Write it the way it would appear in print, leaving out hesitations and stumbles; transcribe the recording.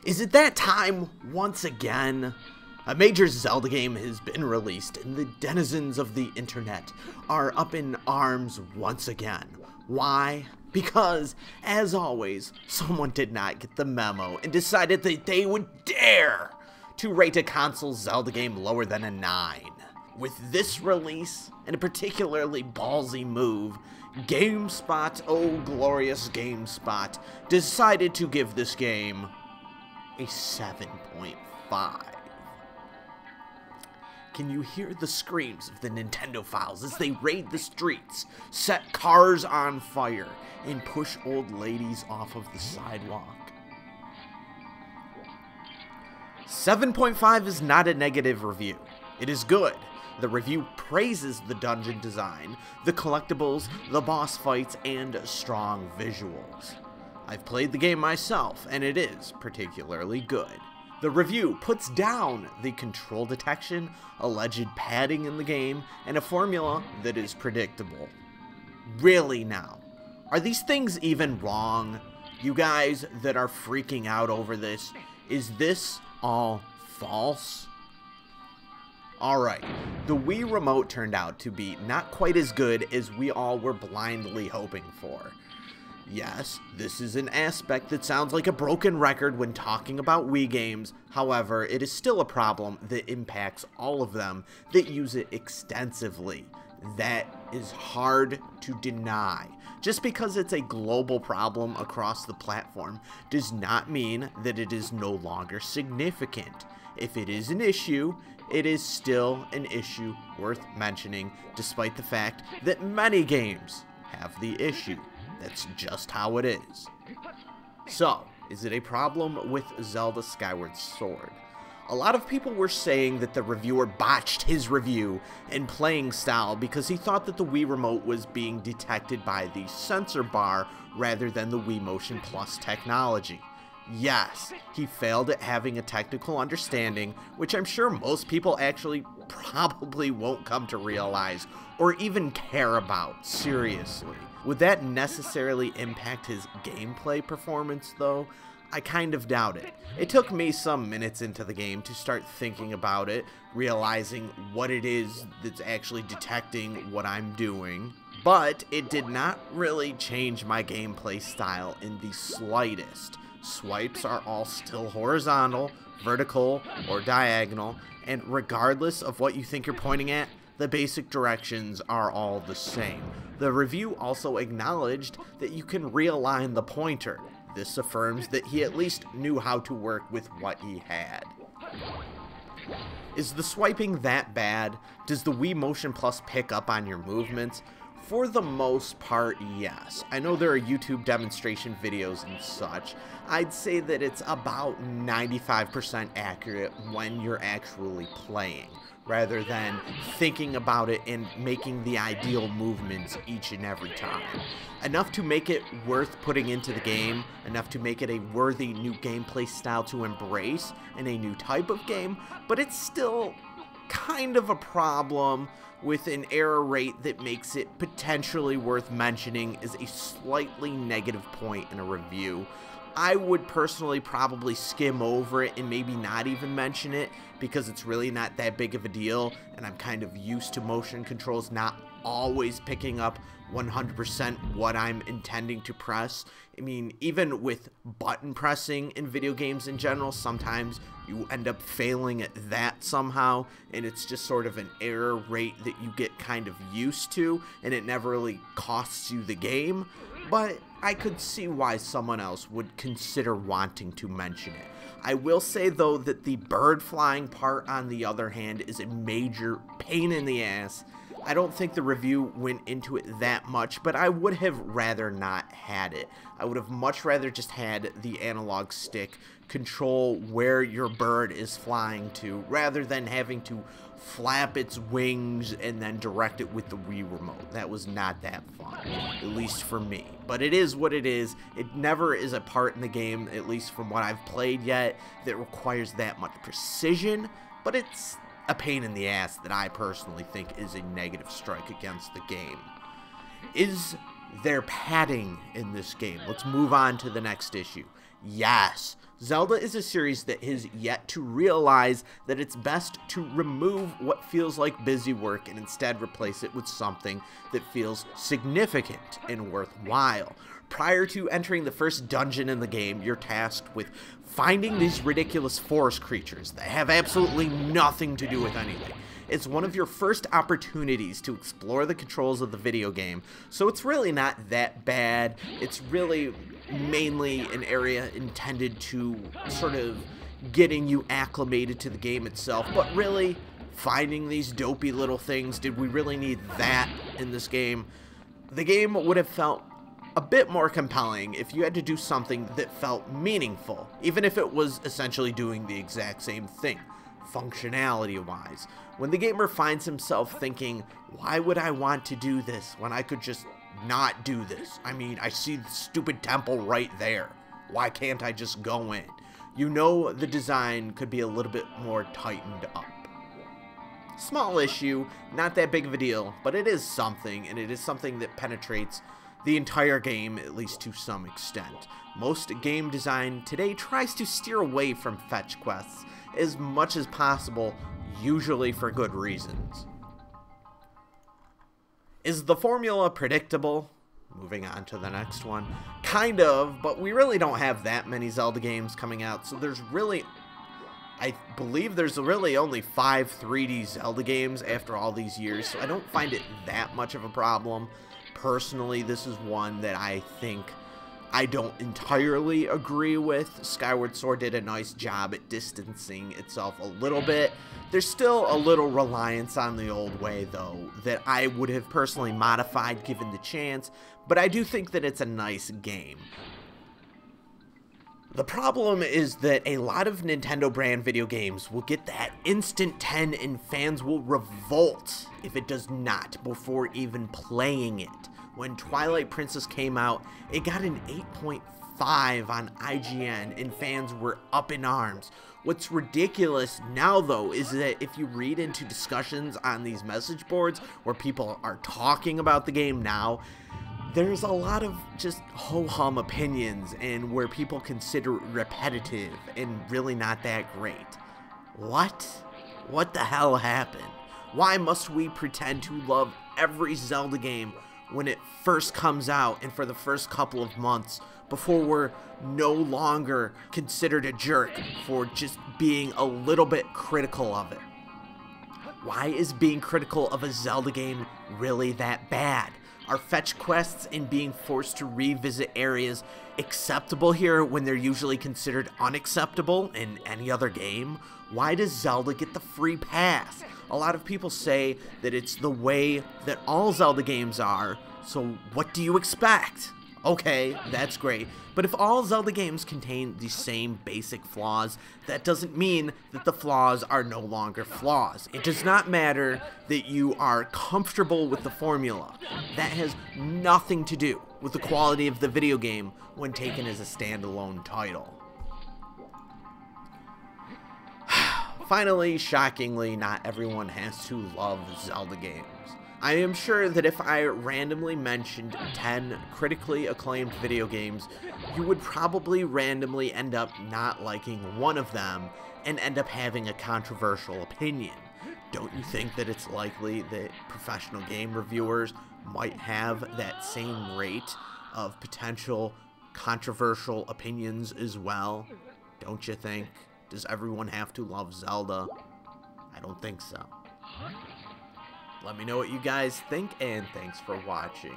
Is it that time once again? A major Zelda game has been released and the denizens of the internet are up in arms once again. Why? Because, as always, someone did not get the memo and decided that they would dare to rate a console Zelda game lower than a 9. With this release, and a particularly ballsy move, GameSpot, oh glorious GameSpot, decided to give this game a 7.5. Can you hear the screams of the Nintendo files as they raid the streets, set cars on fire, and push old ladies off of the sidewalk? 7.5 is not a negative review. It is good. The review praises the dungeon design, the collectibles, the boss fights, and strong visuals. I've played the game myself, and it is particularly good. The review puts down the control detection, alleged padding in the game, and a formula that is predictable. Really now, are these things even wrong? You guys that are freaking out over this, is this all false? Alright, the Wii Remote turned out to be not quite as good as we all were blindly hoping for. Yes, this is an aspect that sounds like a broken record when talking about Wii games, however, it is still a problem that impacts all of them that use it extensively. That is hard to deny. Just because it's a global problem across the platform does not mean that it is no longer significant. If it is an issue, it is still an issue worth mentioning, despite the fact that many games have the issue. That's just how it is. So, is it a problem with Zelda Skyward Sword? A lot of people were saying that the reviewer botched his review and playing style because he thought that the Wii Remote was being detected by the sensor bar rather than the Wii Motion Plus technology. Yes, he failed at having a technical understanding, which I'm sure most people actually probably won't come to realize or even care about, seriously. Would that necessarily impact his gameplay performance, though? I kind of doubt it. It took me some minutes into the game to start thinking about it, realizing what it is that's actually detecting what I'm doing. But it did not really change my gameplay style in the slightest. Swipes are all still horizontal, vertical, or diagonal, and regardless of what you think you're pointing at, the basic directions are all the same. The review also acknowledged that you can realign the pointer. This affirms that he at least knew how to work with what he had. Is the swiping that bad? Does the Wii Motion Plus pick up on your movements? For the most part, yes. I know there are YouTube demonstration videos and such. I'd say that it's about 95% accurate when you're actually playing, rather than thinking about it and making the ideal movements each and every time. Enough to make it worth putting into the game, enough to make it a worthy new gameplay style to embrace in a new type of game, but it's still kind of a problem with an error rate that makes it potentially worth mentioning as a slightly negative point in a review. I would personally probably skim over it and maybe not even mention it because it's really not that big of a deal, and I'm kind of used to motion controls not always picking up 100% what I'm intending to press. I mean, even with button pressing in video games in general, sometimes you end up failing at that somehow, and it's just sort of an error rate that you get kind of used to, and it never really costs you the game. But I could see why someone else would consider wanting to mention it. I will say, though, that the bird flying part, on the other hand, is a major pain in the ass. I don't think the review went into it that much, but I would have rather not had it. I would have much rather just had the analog stick control where your bird is flying to, rather than having to flap its wings and then direct it with the Wii Remote. That was not that fun, at least for me. But it is what it is. It never is a part in the game, at least from what I've played yet, that requires that much precision, but it's a pain in the ass that I personally think is a negative strike against the game. Is there padding in this game? Let's move on to the next issue. Yes, Zelda is a series that has yet to realize that it's best to remove what feels like busy work and instead replace it with something that feels significant and worthwhile. Prior to entering the first dungeon in the game, you're tasked with finding these ridiculous forest creatures that have absolutely nothing to do with anything. It's one of your first opportunities to explore the controls of the video game, so it's really not that bad. It's really mainly an area intended to sort of getting you acclimated to the game itself, but really, finding these dopey little things, did we really need that in this game? The game would have felt a bit more compelling if you had to do something that felt meaningful, even if it was essentially doing the exact same thing, functionality-wise. When the gamer finds himself thinking, why would I want to do this when I could just not do this? I mean, I see the stupid temple right there. Why can't I just go in? You know the design could be a little bit more tightened up. Small issue, not that big of a deal, but it is something, and it is something that penetrates the entire game, at least to some extent. Most game design today tries to steer away from fetch quests as much as possible, usually for good reasons. Is the formula predictable? Moving on to the next one. Kind of, but we really don't have that many Zelda games coming out, so there's really, I believe there's really only 5 3D Zelda games after all these years, so I don't find it that much of a problem. Personally, this is one that I think I don't entirely agree with. Skyward Sword did a nice job at distancing itself a little bit. There's still a little reliance on the old way, though, that I would have personally modified given the chance, but I do think that it's a nice game. The problem is that a lot of Nintendo brand video games will get that instant 10 and fans will revolt if it does not before even playing it. When Twilight Princess came out, it got an 8.5 on IGN and fans were up in arms. What's ridiculous now, though, is that if you read into discussions on these message boards where people are talking about the game now, there's a lot of just ho-hum opinions and where people consider it repetitive and really not that great. What? What the hell happened? Why must we pretend to love every Zelda game when it first comes out and for the first couple of months before we're no longer considered a jerk for just being a little bit critical of it? Why is being critical of a Zelda game really that bad? Are fetch quests and being forced to revisit areas acceptable here when they're usually considered unacceptable in any other game? Why does Zelda get the free pass? A lot of people say that it's the way that all Zelda games are, so what do you expect? Okay, that's great, but if all Zelda games contain the same basic flaws, that doesn't mean that the flaws are no longer flaws. It does not matter that you are comfortable with the formula. That has nothing to do with the quality of the video game when taken as a standalone title. Finally, shockingly, not everyone has to love Zelda games. I am sure that if I randomly mentioned 10 critically acclaimed video games, you would probably randomly end up not liking one of them and end up having a controversial opinion. Don't you think that it's likely that professional game reviewers might have that same rate of potential controversial opinions as well? Don't you think? Does everyone have to love Zelda? I don't think so. Let me know what you guys think, and thanks for watching.